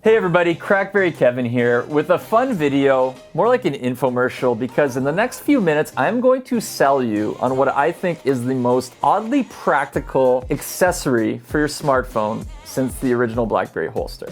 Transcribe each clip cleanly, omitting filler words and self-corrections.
Hey everybody, Crackberry Kevin here with a fun video, more like an infomercial, because in the next few minutes I'm going to sell you on what I think is the most oddly practical accessory for your smartphone since the original BlackBerry Holster.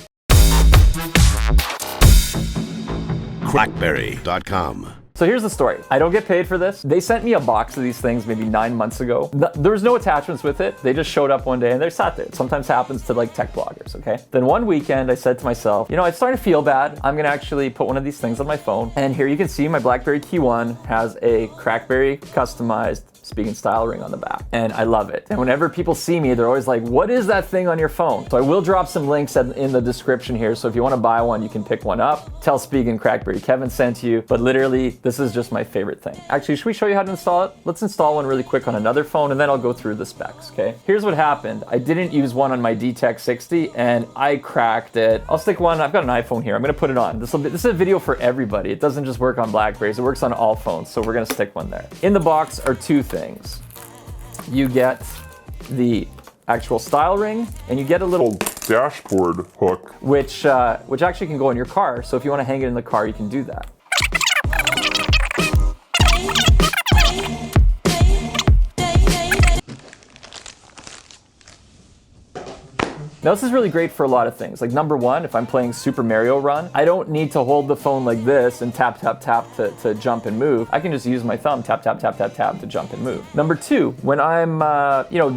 BlackBerry.com. So here's the story. I don't get paid for this. They sent me a box of these things maybe 9 months ago. There was no attachments with it. They just showed up one day and they sat there. It sometimes happens to like tech bloggers, okay? Then one weekend I said to myself, you know, it's starting to feel bad. I'm gonna actually put one of these things on my phone. And here you can see my BlackBerry Key 1 has a Crackberry customized Spigen Style Ring on the back. And I love it. And whenever people see me, they're always like, what is that thing on your phone? So I will drop some links in the description here. So if you want to buy one, you can pick one up. Tell Spigen Crackberry Kevin sent you. But literally, this is just my favorite thing. Actually, should we show you how to install it? Let's install one really quick on another phone and then I'll go through the specs, okay? Here's what happened. I didn't use one on my DTEC 60 and I cracked it. I'll stick one. I've got an iPhone here. I'm gonna put it on. This is a video for everybody. It doesn't just work on BlackBerries. It works on all phones. So we're gonna stick one there. In the box are two things. You get the actual style ring and you get a little dashboard hook, which actually can go in your car. So if you want to hang it in the car, you can do that. Now this is really great for a lot of things. Like number one, if I'm playing Super Mario Run, I don't need to hold the phone like this and tap, tap, tap to jump and move. I can just use my thumb, tap, tap, tap, tap, tap to jump and move. Number two, when I'm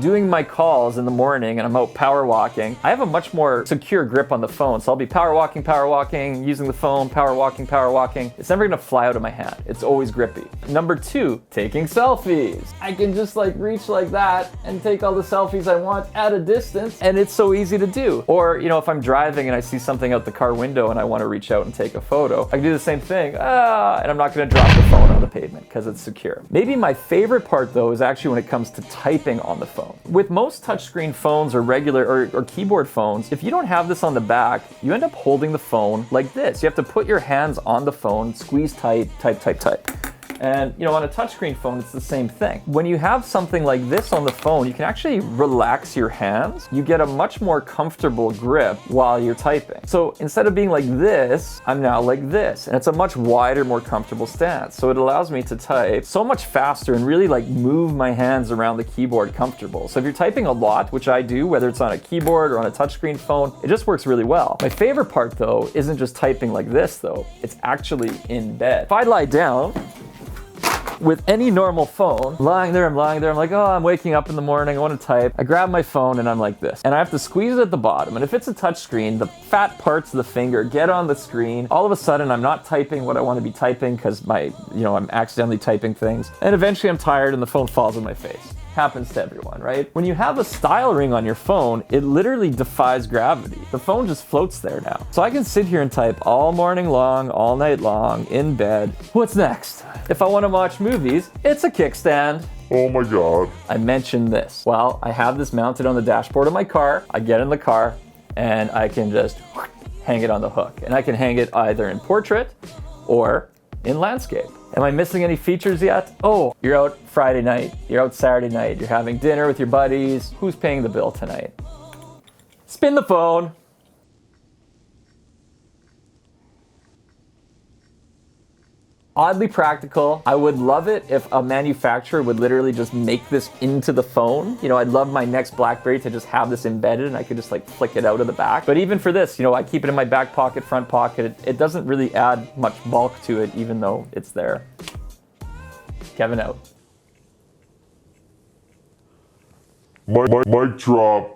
doing my calls in the morning and I'm out power walking, I have a much more secure grip on the phone. So I'll be power walking, using the phone, power walking. It's never gonna fly out of my hand. It's always grippy. Number two, taking selfies. I can just like reach like that and take all the selfies I want at a distance, and it's so easy to do. Or, you know, if I'm driving and I see something out the car window and I want to reach out and take a photo, I can do the same thing, and I'm not going to drop the phone on the pavement because it's secure. Maybe my favorite part though is actually when it comes to typing on the phone. With most touchscreen phones or regular or keyboard phones, if you don't have this on the back, you end up holding the phone like this. You have to put your hands on the phone, squeeze tight, type. And you know, on a touchscreen phone, it's the same thing. When you have something like this on the phone, you can actually relax your hands. You get a much more comfortable grip while you're typing. So instead of being like this, I'm now like this. And it's a much wider, more comfortable stance. So it allows me to type so much faster and really like move my hands around the keyboard comfortable. So if you're typing a lot, which I do, whether it's on a keyboard or on a touchscreen phone, it just works really well. My favorite part though, isn't just typing like this though. It's actually in bed. If I lie down, with any normal phone, I'm lying there, I'm like, oh, I'm waking up in the morning, I want to type. I grab my phone and I'm like this. And I have to squeeze it at the bottom. And if it's a touch screen, the fat parts of the finger get on the screen. All of a sudden, I'm not typing what I want to be typing because I'm accidentally typing things. And eventually I'm tired and the phone falls on my face. Happens to everyone, right? When you have a style ring on your phone, it literally defies gravity. The phone just floats there now. So I can sit here and type all morning long, all night long, in bed. What's next? If I want to watch movies, it's a kickstand. oh my god. I mentioned this. Well, I have this mounted on the dashboard of my car. I get in the car and I can just hang it on the hook. And I can hang it either in portrait or in landscape. Am I missing any features yet? Oh, you're out Friday night, you're out Saturday night, you're having dinner with your buddies. Who's paying the bill tonight? Spin the phone. Oddly practical. I would love it if a manufacturer would literally just make this into the phone. You know, I'd love my next BlackBerry to just have this embedded and I could just like flick it out of the back. But even for this, you know, I keep it in my back pocket, front pocket. It doesn't really add much bulk to it, even though it's there. Kevin out. Mic drop.